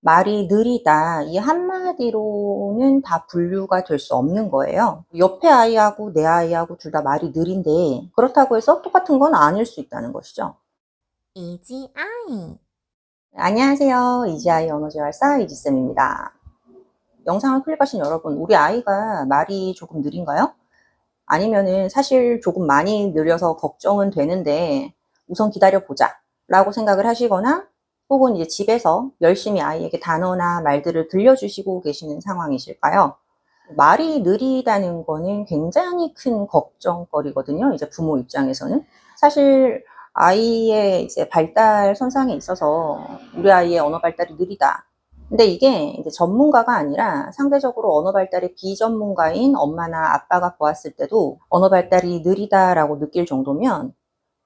말이 느리다 이 한마디로는 다 분류가 될 수 없는 거예요. 옆에 아이하고 내 아이하고 둘 다 말이 느린데 그렇다고 해서 똑같은 건 아닐 수 있다는 것이죠. 이지아이. 안녕하세요. 이지아이 언어재활사 이지쌤입니다. 영상을 클릭하신 여러분, 우리 아이가 말이 조금 느린가요? 아니면은 사실 조금 많이 느려서 걱정은 되는데 우선 기다려보자 라고 생각을 하시거나 혹은 이제 집에서 열심히 아이에게 단어나 말들을 들려주시고 계시는 상황이실까요? 말이 느리다는 거는 굉장히 큰 걱정거리거든요. 이제 부모 입장에서는. 사실 아이의 이제 발달 선상에 있어서 우리 아이의 언어 발달이 느리다. 근데 이게 이제 전문가가 아니라 상대적으로 언어 발달의 비전문가인 엄마나 아빠가 보았을 때도 언어 발달이 느리다라고 느낄 정도면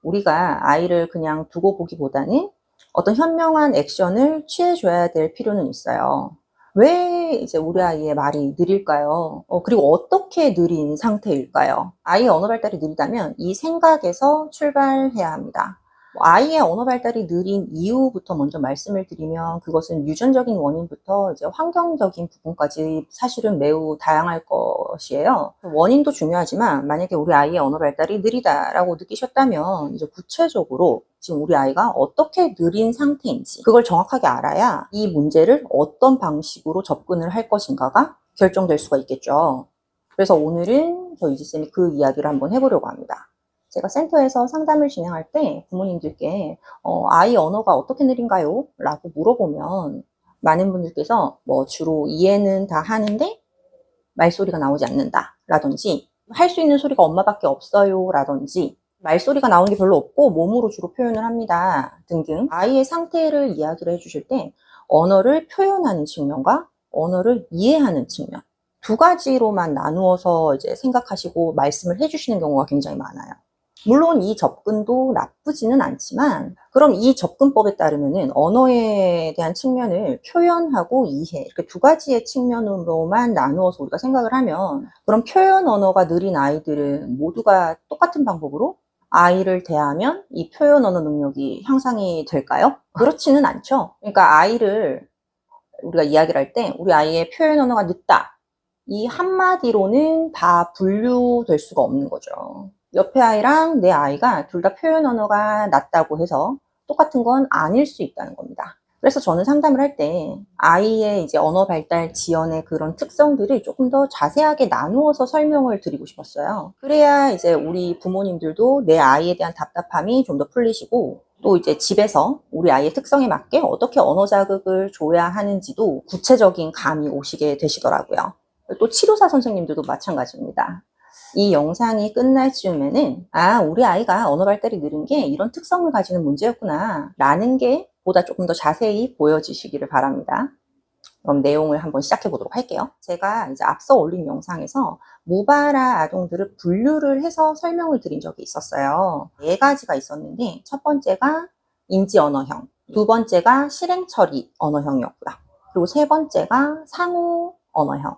우리가 아이를 그냥 두고 보기보다는 어떤 현명한 액션을 취해줘야 될 필요는 있어요. 왜 이제 우리 아이의 말이 느릴까요? 그리고 어떻게 느린 상태일까요? 아이의 언어 발달이 느리다면 이 생각에서 출발해야 합니다. 아이의 언어 발달이 느린 이유부터 먼저 말씀을 드리면 그것은 유전적인 원인부터 이제 환경적인 부분까지 사실은 매우 다양할 것이에요. 원인도 중요하지만 만약에 우리 아이의 언어 발달이 느리다라고 느끼셨다면 이제 구체적으로 지금 우리 아이가 어떻게 느린 상태인지 그걸 정확하게 알아야 이 문제를 어떤 방식으로 접근을 할 것인가가 결정될 수가 있겠죠. 그래서 오늘은 저 이지쌤이 그 이야기를 한번 해보려고 합니다. 제가 센터에서 상담을 진행할 때 부모님들께 아이 언어가 어떻게 느린가요? 라고 물어보면 많은 분들께서 뭐 주로 이해는 다 하는데 말소리가 나오지 않는다 라든지 할 수 있는 소리가 엄마밖에 없어요 라든지 말소리가 나오는 게 별로 없고 몸으로 주로 표현을 합니다 등등 아이의 상태를 이야기를 해주실 때 언어를 표현하는 측면과 언어를 이해하는 측면 두 가지로만 나누어서 이제 생각하시고 말씀을 해주시는 경우가 굉장히 많아요. 물론 이 접근도 나쁘지는 않지만 그럼 이 접근법에 따르면은 언어에 대한 측면을 표현하고 이해 이렇게 두 가지의 측면으로만 나누어서 우리가 생각을 하면 그럼 표현 언어가 느린 아이들은 모두가 똑같은 방법으로 아이를 대하면 이 표현 언어 능력이 향상이 될까요? 그렇지는 않죠. 그러니까 아이를 우리가 이야기를 할 때 우리 아이의 표현 언어가 늦다 이 한마디로는 다 분류될 수가 없는 거죠. 옆에 아이랑 내 아이가 둘 다 표현 언어가 낮다고 해서 똑같은 건 아닐 수 있다는 겁니다. 그래서 저는 상담을 할 때 아이의 이제 언어 발달 지연의 그런 특성들을 조금 더 자세하게 나누어서 설명을 드리고 싶었어요. 그래야 이제 우리 부모님들도 내 아이에 대한 답답함이 좀 더 풀리시고 또 이제 집에서 우리 아이의 특성에 맞게 어떻게 언어 자극을 줘야 하는지도 구체적인 감이 오시게 되시더라고요. 또 치료사 선생님들도 마찬가지입니다. 이 영상이 끝날 즈음에는 우리 아이가 언어 발달이 느린 게 이런 특성을 가지는 문제였구나 라는 게 보다 조금 더 자세히 보여지시기를 바랍니다. 그럼 내용을 한번 시작해 보도록 할게요. 제가 이제 앞서 올린 영상에서 무발화 아동들을 분류를 해서 설명을 드린 적이 있었어요. 4가지가 있었는데 첫 번째가 인지 언어형, 두 번째가 실행 처리 언어형이었고요. 그리고 세 번째가 상호 언어형,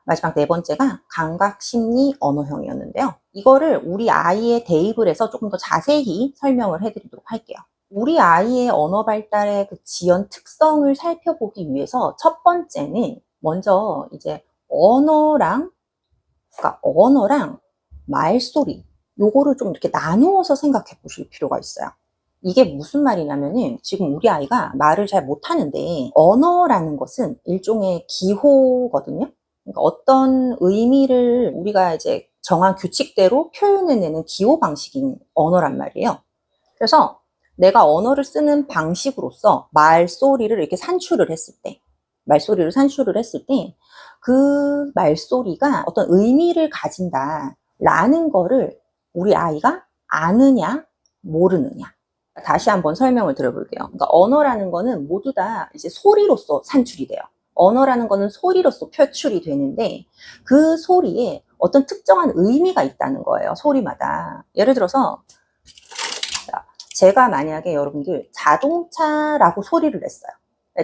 마지막 네 번째가 감각 심리 언어형이었는데요. 이거를 우리 아이의 대입을 해서 조금 더 자세히 설명을 해드리도록 할게요. 우리 아이의 언어 발달의 그 지연 특성을 살펴보기 위해서 첫 번째는 먼저 이제 언어랑 말소리 요거를 좀 이렇게 나누어서 생각해 보실 필요가 있어요. 이게 무슨 말이냐면은 지금 우리 아이가 말을 잘 못하는데 언어라는 것은 일종의 기호거든요. 그러니까 어떤 의미를 우리가 이제 정한 규칙대로 표현해내는 기호 방식인 언어란 말이에요. 그래서 내가 언어를 쓰는 방식으로서 말소리를 이렇게 산출을 했을 때 그 말소리가 어떤 의미를 가진다라는 거를 우리 아이가 아느냐 모르느냐. 다시 한번 설명을 드려볼게요. 그러니까 언어라는 거는 모두 다 이제 소리로서 산출이 돼요. 언어라는 거는 소리로서 표출이 되는데 그 소리에 어떤 특정한 의미가 있다는 거예요. 소리마다. 예를 들어서 제가 만약에 여러분들 자동차라고 소리를 냈어요.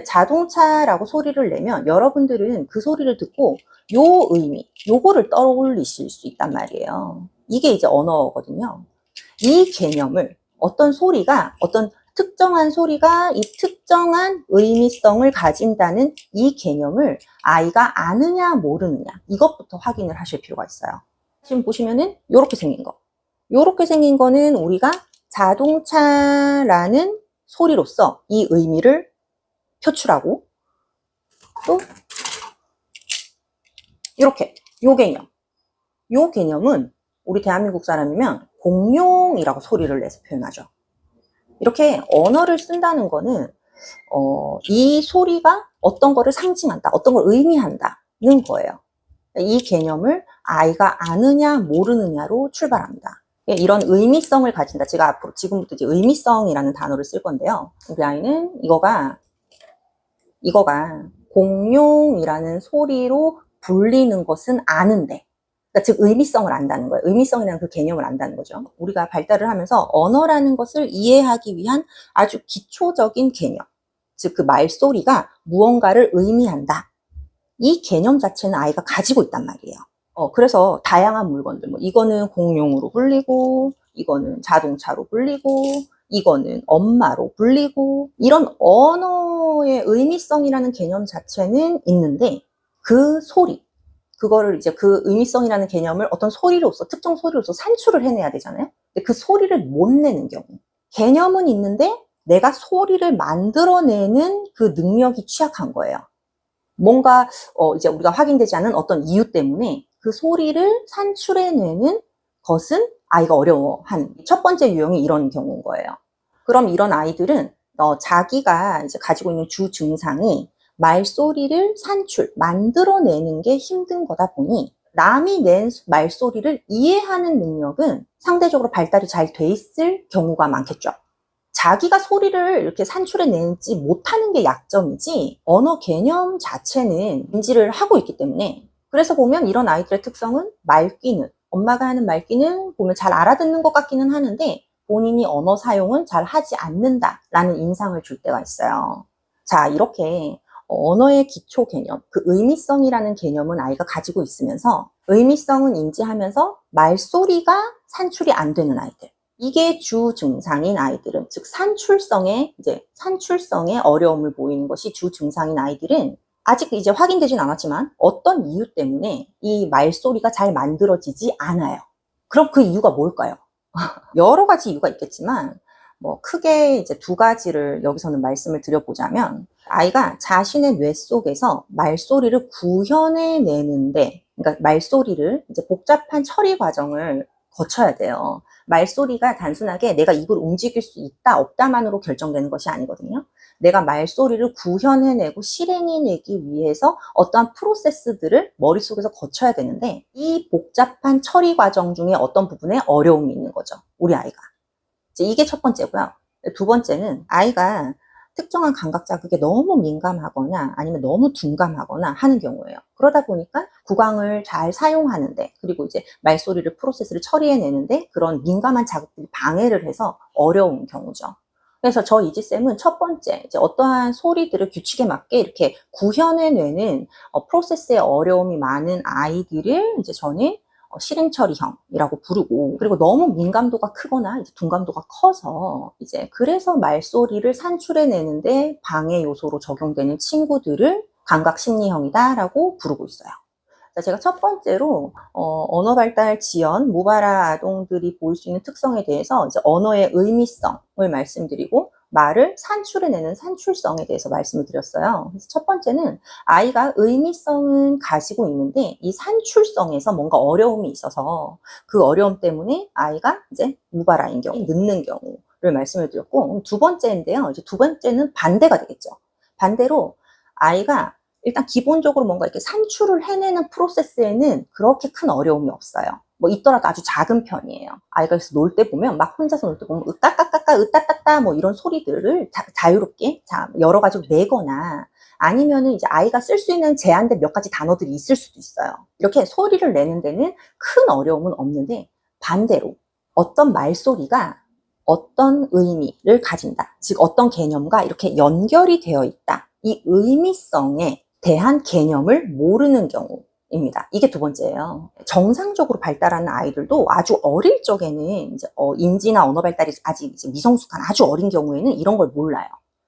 자동차라고 소리를 내면 여러분들은 그 소리를 듣고 요 의미, 요거를 떠올리실 수 있단 말이에요. 이게 이제 언어거든요. 이 개념을 어떤 소리가 어떤 특정한 소리가 이 특정한 의미성을 가진다는 이 개념을 아이가 아느냐 모르느냐 이것부터 확인을 하실 필요가 있어요. 지금 보시면은 이렇게 생긴 거. 이렇게 생긴 거는 우리가 자동차라는 소리로서 이 의미를 표출하고, 또 이렇게 요 개념. 요 개념은 우리 대한민국 사람이면 공룡이라고 소리를 내서 표현하죠. 이렇게 언어를 쓴다는 거는 이 소리가 어떤 거를 상징한다, 어떤 걸 의미한다는 거예요. 이 개념을 아이가 아느냐 모르느냐로 출발합니다. 이런 의미성을 가진다. 제가 앞으로 지금부터 이제 의미성이라는 단어를 쓸 건데요. 우리 아이는 이거가 공룡이라는 소리로 불리는 것은 아는데, 그러니까 즉 의미성을 안다는 거예요. 의미성이라는 그 개념을 안다는 거죠. 우리가 발달을 하면서 언어라는 것을 이해하기 위한 아주 기초적인 개념, 즉 그 말소리가 무언가를 의미한다. 이 개념 자체는 아이가 가지고 있단 말이에요. 그래서 다양한 물건들, 뭐 이거는 공룡으로 불리고, 이거는 자동차로 불리고, 이거는 엄마로 불리고, 이런 언어의 의미성이라는 개념 자체는 있는데, 그 소리, 그거를 이제 그 의미성이라는 개념을 어떤 소리로서, 특정 소리로서 산출을 해내야 되잖아요. 근데 그 소리를 못 내는 경우. 개념은 있는데 내가 소리를 만들어내는 그 능력이 취약한 거예요. 뭔가 이제 우리가 확인되지 않은 어떤 이유 때문에 그 소리를 산출해내는 것은 아이가 어려워한 첫 번째 유형이 이런 경우인 거예요. 그럼 이런 아이들은 자기가 이제 가지고 있는 주 증상이 말소리를 만들어내는 게 힘든 거다 보니 남이 낸 말소리를 이해하는 능력은 상대적으로 발달이 잘 돼 있을 경우가 많겠죠. 자기가 소리를 이렇게 산출해내지 못하는 게 약점이지 언어 개념 자체는 인지를 하고 있기 때문에, 그래서 보면 이런 아이들의 특성은 말귀는, 엄마가 하는 말귀는 보면 잘 알아듣는 것 같기는 하는데 본인이 언어 사용은 잘 하지 않는다라는 인상을 줄 때가 있어요. 자, 이렇게 언어의 기초 개념, 그 의미성이라는 개념은 아이가 가지고 있으면서 의미성은 인지하면서 말소리가 산출이 안 되는 아이들, 이게 주 증상인 아이들은, 즉 산출성에 어려움을 보이는 것이 주 증상인 아이들은 아직 이제 확인되진 않았지만 어떤 이유 때문에 이 말소리가 잘 만들어지지 않아요. 그럼 그 이유가 뭘까요? 여러 가지 이유가 있겠지만 뭐 크게 이제 두 가지를 여기서는 말씀을 드려보자면, 아이가 자신의 뇌 속에서 말소리를 구현해내는데, 그러니까 말소리를 이제 복잡한 처리 과정을 거쳐야 돼요. 말소리가 단순하게 내가 입을 움직일 수 있다 없다만으로 결정되는 것이 아니거든요. 내가 말소리를 구현해내고 실행해내기 위해서 어떠한 프로세스들을 머릿속에서 거쳐야 되는데, 이 복잡한 처리 과정 중에 어떤 부분에 어려움이 있는 거죠, 우리 아이가. 이게 첫 번째고요. 두 번째는 아이가 특정한 감각 자극에 너무 민감하거나 아니면 너무 둔감하거나 하는 경우예요. 그러다 보니까 구강을 잘 사용하는데, 그리고 이제 말소리를 프로세스를 처리해내는데 그런 민감한 자극들이 방해를 해서 어려운 경우죠. 그래서 저 이지쌤은 첫 번째, 이제 어떠한 소리들을 규칙에 맞게 이렇게 구현해내는 프로세스에 어려움이 많은 아이들을 이제 저는 실행 처리형이라고 부르고, 그리고 너무 민감도가 크거나 이제 둔감도가 커서 이제 그래서 말소리를 산출해내는데 방해 요소로 적용되는 친구들을 감각 심리형이다라고 부르고 있어요. 제가 첫 번째로 언어 발달 지연 무발화 아동들이 보일 수 있는 특성에 대해서 이제 언어의 의미성을 말씀드리고, 말을 산출해내는 산출성에 대해서 말씀을 드렸어요. 그래서 첫 번째는 아이가 의미성은 가지고 있는데 이 산출성에서 뭔가 어려움이 있어서 그 어려움 때문에 아이가 이제 무발화인 경우, 늦는 경우를 말씀을 드렸고, 두 번째인데요. 이제 두 번째는 반대가 되겠죠. 반대로 아이가 일단 기본적으로 뭔가 이렇게 산출을 해내는 프로세스에는 그렇게 큰 어려움이 없어요. 뭐 있더라도 아주 작은 편이에요. 아이가 그래서 놀 때 보면, 막 혼자서 놀 때 보면 으까까까까 으따따따 뭐 이런 소리들을 자유롭게 여러 가지로 내거나, 아니면은 이제 아이가 쓸 수 있는 제한된 몇 가지 단어들이 있을 수도 있어요. 이렇게 소리를 내는 데는 큰 어려움은 없는데, 반대로 어떤 말소리가 어떤 의미를 가진다, 즉 어떤 개념과 이렇게 연결이 되어 있다, 이 의미성에 대한 개념을 모르는 경우, 입니다. 이게 두 번째예요. 정상적으로 발달하는 아이들도 아주 어릴 적에는 이제 인지나 언어 발달이 아직 이제 미성숙한 아주 어린 경우에는 이런 걸 몰라요.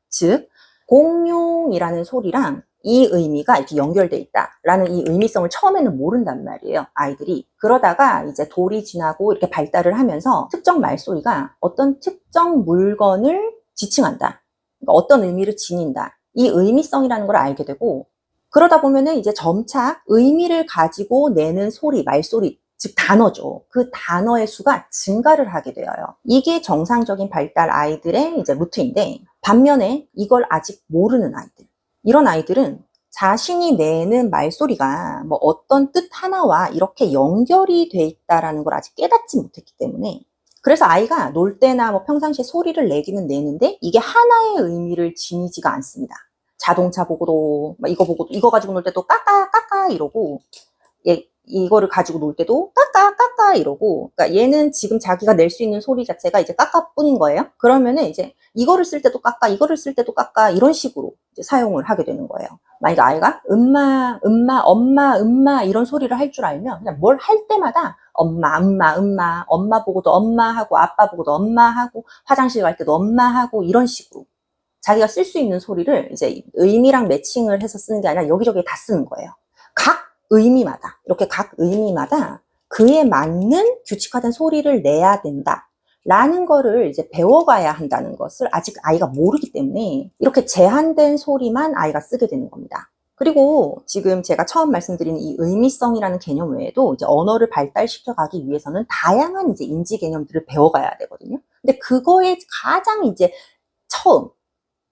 즉, 공룡이라는 소리랑 이 의미가 이렇게 연결돼 있다라는 이 의미성을 처음에는 모른단 말이에요, 아이들이. 그러다가 이제 돌이 지나고 이렇게 발달을 하면서 특정 말소리가 어떤 특정 물건을 지칭한다. 그러니까 어떤 의미를 지닌다. 이 의미성이라는 걸 알게 되고, 그러다 보면은 이제 점차 의미를 가지고 내는 소리, 말소리, 즉 단어죠. 그 단어의 수가 증가를 하게 되어요. 이게 정상적인 발달 아이들의 이제 루트인데, 반면에 이걸 아직 모르는 아이들. 이런 아이들은 자신이 내는 말소리가 뭐 어떤 뜻 하나와 이렇게 연결이 돼 있다라는 걸 아직 깨닫지 못했기 때문에, 그래서 아이가 놀 때나 뭐 평상시에 소리를 내기는 내는데 이게 하나의 의미를 지니지가 않습니다. 자동차 보고도 막 이거 보고도 이거 가지고 놀 때도 까까 까까 이러고, 이거를 가지고 놀 때도 까까 까까 이러고, 그러니까 얘는 지금 자기가 낼 수 있는 소리 자체가 이제 까까뿐인 거예요. 그러면은 이제 이거를 쓸 때도 까까, 이거를 쓸 때도 까까 이런 식으로 이제 사용을 하게 되는 거예요. 만약 아이가 엄마, 엄마 이런 소리를 할 줄 알면 그냥 뭘 할 때마다 엄마 보고도 엄마 하고, 아빠 보고도 엄마 하고, 화장실 갈 때도 엄마 하고 이런 식으로 자기가 쓸 수 있는 소리를 이제 의미랑 매칭을 해서 쓰는 게 아니라 여기저기에 다 쓰는 거예요. 각 의미마다, 이렇게 각 의미마다 그에 맞는 규칙화된 소리를 내야 된다 라는 거를 이제 배워가야 한다는 것을 아직 아이가 모르기 때문에 이렇게 제한된 소리만 아이가 쓰게 되는 겁니다. 그리고 지금 제가 처음 말씀드린 이 의미성이라는 개념 외에도 이제 언어를 발달시켜 가기 위해서는 다양한 이제 인지 개념들을 배워가야 되거든요. 근데 그거에 가장 이제 처음,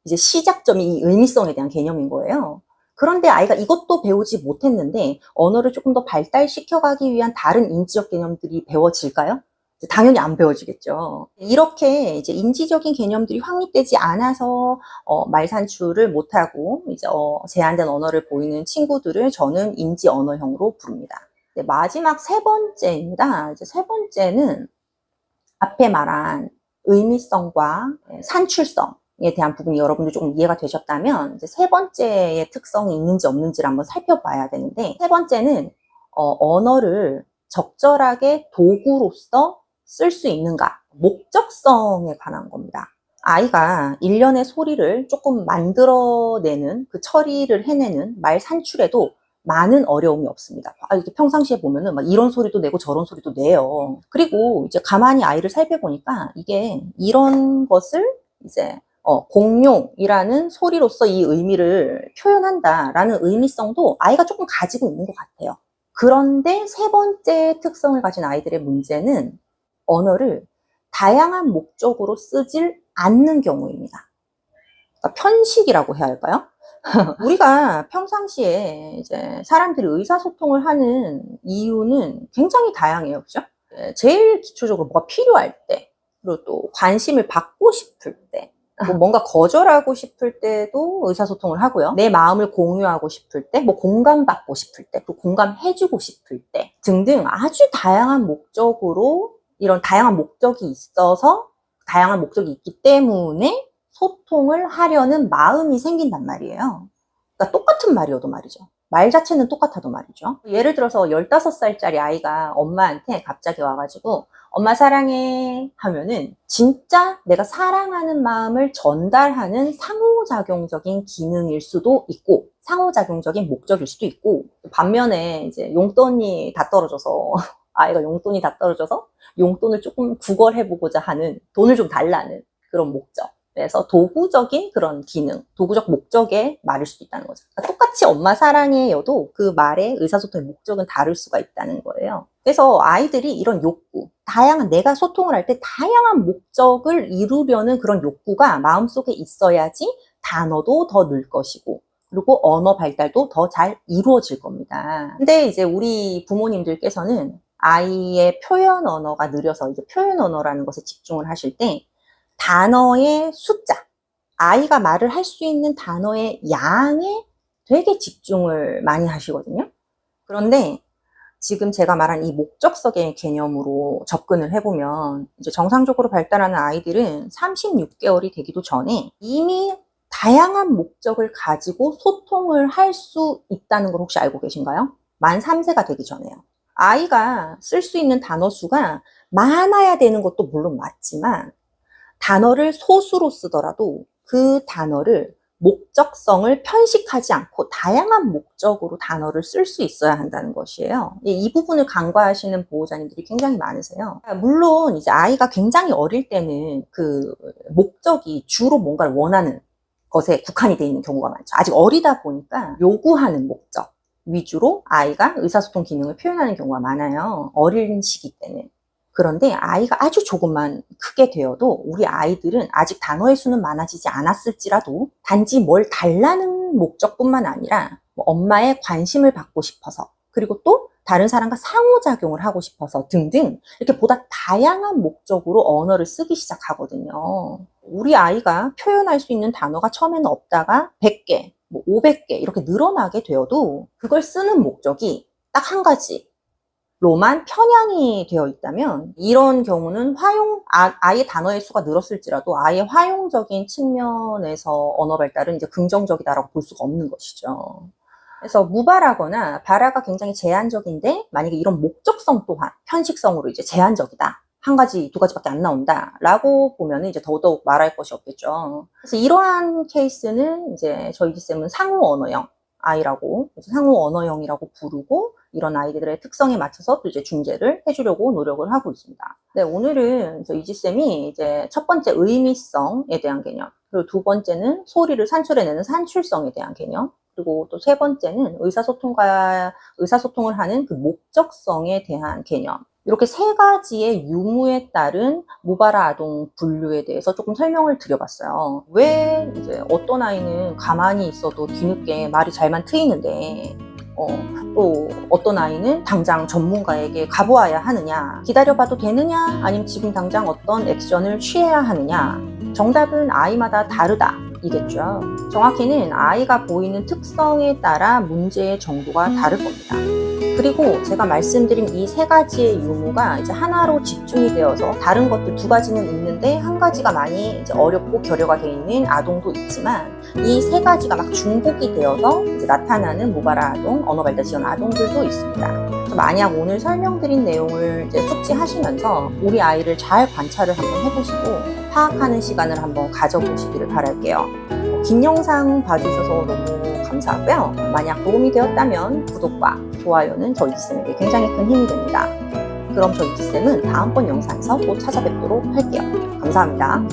이제 시작점이 이 의미성에 대한 개념인 거예요. 그런데 아이가 이것도 배우지 못했는데 언어를 조금 더 발달시켜가기 위한 다른 인지적 개념들이 배워질까요? 당연히 안 배워지겠죠. 이렇게 이제 인지적인 개념들이 확립되지 않아서 말 산출을 못하고 이제 제한된 언어를 보이는 친구들을 저는 인지 언어형으로 부릅니다. 네, 마지막 세 번째입니다. 이제 세 번째는 앞에 말한 의미성과 산출성에 대한 부분이 여러분들 조금 이해가 되셨다면 이제 세 번째의 특성이 있는지 없는지를 한번 살펴봐야 되는데, 세 번째는 언어를 적절하게 도구로서 쓸 수 있는가, 목적성에 관한 겁니다. 아이가 일련의 소리를 조금 만들어내는, 그 처리를 해내는 말 산출에도 많은 어려움이 없습니다. 이렇게 평상시에 보면은 막 이런 소리도 내고 저런 소리도 내요. 그리고 이제 가만히 아이를 살펴보니까 이게 이런 것을 이제 공룡이라는 소리로서 이 의미를 표현한다라는 의미성도 아이가 조금 가지고 있는 것 같아요. 그런데 세 번째 특성을 가진 아이들의 문제는 언어를 다양한 목적으로 쓰질 않는 경우입니다. 그러니까 편식이라고 해야 할까요? 우리가 평상시에 이제 사람들이 의사소통을 하는 이유는 굉장히 다양해요. 그죠? 제일 기초적으로 뭐가 필요할 때, 그리고 또 관심을 받고 싶을 때, 뭐 뭔가 거절하고 싶을 때도 의사소통을 하고요. 내 마음을 공유하고 싶을 때, 뭐 공감받고 싶을 때, 또 공감해주고 싶을 때 등등 아주 다양한 목적으로, 이런 다양한 목적이 있어서, 다양한 목적이 있기 때문에 소통을 하려는 마음이 생긴단 말이에요. 그러니까 똑같은 말이어도 말이죠. 말 자체는 똑같아도 말이죠. 예를 들어서 15살짜리 아이가 엄마한테 갑자기 와가지고 엄마 사랑해 하면은 진짜 내가 사랑하는 마음을 전달하는 상호작용적인 기능일 수도 있고 상호작용적인 목적일 수도 있고, 반면에 이제 용돈이 다 떨어져서 아이가 용돈이 다 떨어져서 용돈을 조금 구걸해보고자 하는, 돈을 좀 달라는 그런 목적. 그래서 도구적인 그런 기능, 도구적 목적의 말일 수도 있다는 거죠. 그러니까 똑같이 엄마 사랑해여도 그 말의 의사소통의 목적은 다를 수가 있다는 거예요. 그래서 아이들이 이런 욕구, 다양한, 내가 소통을 할 때 다양한 목적을 이루려는 그런 욕구가 마음속에 있어야지 단어도 더 늘 것이고, 그리고 언어 발달도 더 잘 이루어질 겁니다. 근데 이제 우리 부모님들께서는 아이의 표현 언어가 느려서 이제 표현 언어라는 것에 집중을 하실 때 단어의 숫자, 아이가 말을 할 수 있는 단어의 양에 되게 집중을 많이 하시거든요. 그런데 지금 제가 말한 이 목적성의 개념으로 접근을 해보면 이제 정상적으로 발달하는 아이들은 36개월이 되기도 전에 이미 다양한 목적을 가지고 소통을 할 수 있다는 걸 혹시 알고 계신가요? 만 3세가 되기 전에요. 아이가 쓸 수 있는 단어 수가 많아야 되는 것도 물론 맞지만 단어를 소수로 쓰더라도 그 단어를 목적성을 편식하지 않고 다양한 목적으로 단어를 쓸 수 있어야 한다는 것이에요. 이 부분을 간과하시는 보호자님들이 굉장히 많으세요. 물론 이제 아이가 굉장히 어릴 때는 그 목적이 주로 뭔가를 원하는 것에 국한이 되어 있는 경우가 많죠. 아직 어리다 보니까 요구하는 목적 위주로 아이가 의사소통 기능을 표현하는 경우가 많아요. 어린 시기 때는. 그런데 아이가 아주 조금만 크게 되어도 우리 아이들은 아직 단어의 수는 많아지지 않았을지라도 단지 뭘 달라는 목적뿐만 아니라 엄마의 관심을 받고 싶어서 그리고 또 다른 사람과 상호작용을 하고 싶어서 등등 이렇게 보다 다양한 목적으로 언어를 쓰기 시작하거든요. 우리 아이가 표현할 수 있는 단어가 처음에는 없다가 100개, 500개 이렇게 늘어나게 되어도 그걸 쓰는 목적이 딱 한 가지 로만 편향이 되어 있다면 이런 경우는 아이의 단어의 수가 늘었을지라도 아이의 화용적인 측면에서 언어 발달은 이제 긍정적이다라고 볼 수가 없는 것이죠. 그래서 무발하거나 발화가 굉장히 제한적인데 만약에 이런 목적성 또한 편식성으로 이제 제한적이다. 한 가지, 두 가지밖에 안 나온다라고 보면은 이제 더더욱 말할 것이 없겠죠. 그래서 이러한 케이스는 이제 저희 이지쌤은 상호 언어형 아이라고 상호 언어형이라고 부르고 이런 아이들의 특성에 맞춰서 또 이제 중재를 해주려고 노력을 하고 있습니다. 네, 오늘은 이지쌤이 이제 첫 번째 의미성에 대한 개념, 그리고 두 번째는 소리를 산출해내는 산출성에 대한 개념, 그리고 또 세 번째는 의사소통을 하는 그 목적성에 대한 개념. 이렇게 세 가지의 유무에 따른 무발화 아동 분류에 대해서 조금 설명을 드려봤어요. 왜 이제 어떤 아이는 가만히 있어도 뒤늦게 말이 잘만 트이는데 또 어떤 아이는 당장 전문가에게 가보아야 하느냐, 기다려봐도 되느냐, 아니면 지금 당장 어떤 액션을 취해야 하느냐. 정답은 아이마다 다르다 이겠죠. 정확히는 아이가 보이는 특성에 따라 문제의 정도가 다를 겁니다. 그리고 제가 말씀드린 이 세 가지의 유무가 이제 하나로 집중이 되어서 다른 것들 두 가지는 있는데 한 가지가 많이 이제 어렵고 결여가 되어 있는 아동도 있지만 이 세 가지가 막 중복이 되어서 이제 나타나는 무발화 아동, 언어 발달 지연 아동들도 있습니다. 만약 오늘 설명드린 내용을 이제 숙지하시면서 우리 아이를 잘 관찰을 한번 해보시고 파악하는 시간을 한번 가져보시기를 바랄게요. 긴 영상 봐주셔서 너무 감사하고요. 만약 도움이 되었다면 구독과 좋아요는 저희 이지쌤에게 굉장히 큰 힘이 됩니다. 그럼 저희 이지쌤은 다음번 영상에서 또 찾아뵙도록 할게요. 감사합니다.